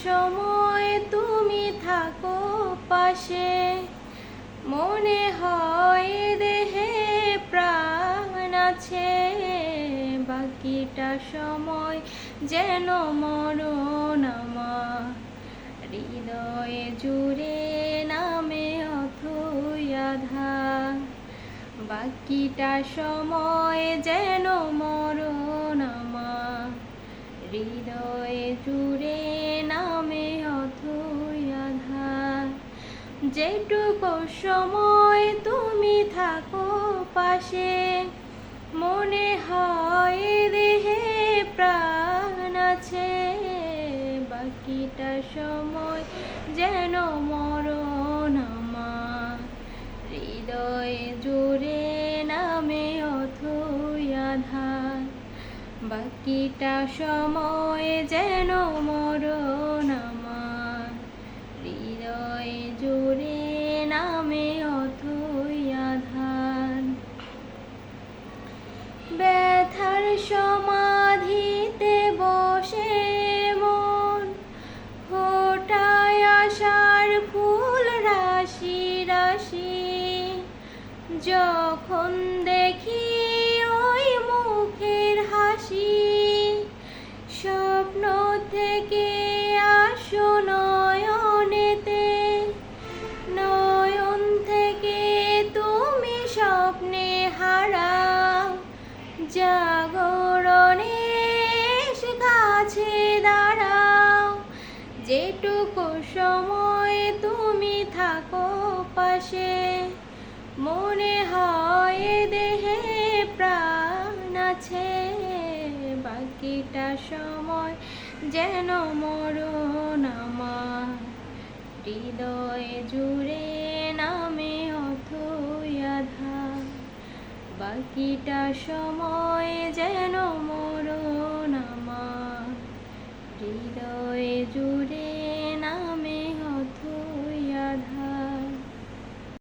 সময় তুমি থাকো পাশে, মনে হয় দেহে প্রাণ আছে। বাকিটা সময় যেন মরণ আমার, হৃদয়ে জুড়ে নামে অথই আধার। বাকিটা সময় যেন মরণ আমার, হৃদয়ে জুড়ে নামে অথই আধার। যেটুকু সময় তুমি থাকো পাশে, মনে হয় দেহে প্রাণ আছে। বাকিটা সময় যেন মরণ আমার, হৃদয়ে জুড়ে নামে অথই আধার। বাকিটা সময় যেন মরণ আমার, হৃদয়ে জুড়ে নামে অথই আধার। ব্যথার সমাধিতে বসে মন ফোটায় আশার ফুল রাশি রাশি। যখন দেখি ওই মুখের হাসি, স্বপ্ন থেকে আসো নয়নেতে, নয়ন থেকে তুমি স্বপ্নে হারাও। জাগরণে এসে কাছে দাঁড়াও, যেটুকু সময় তুমি থাকো পাশে, মনে হয় দেহে প্রাণ আছে। বাকিটা সময় যেন মরণ আমার, হৃদয়ে জুড়ে নামে অথই আধার। বাকিটা সময় যেন মরণ আমার, হৃদয়ে জুড়ে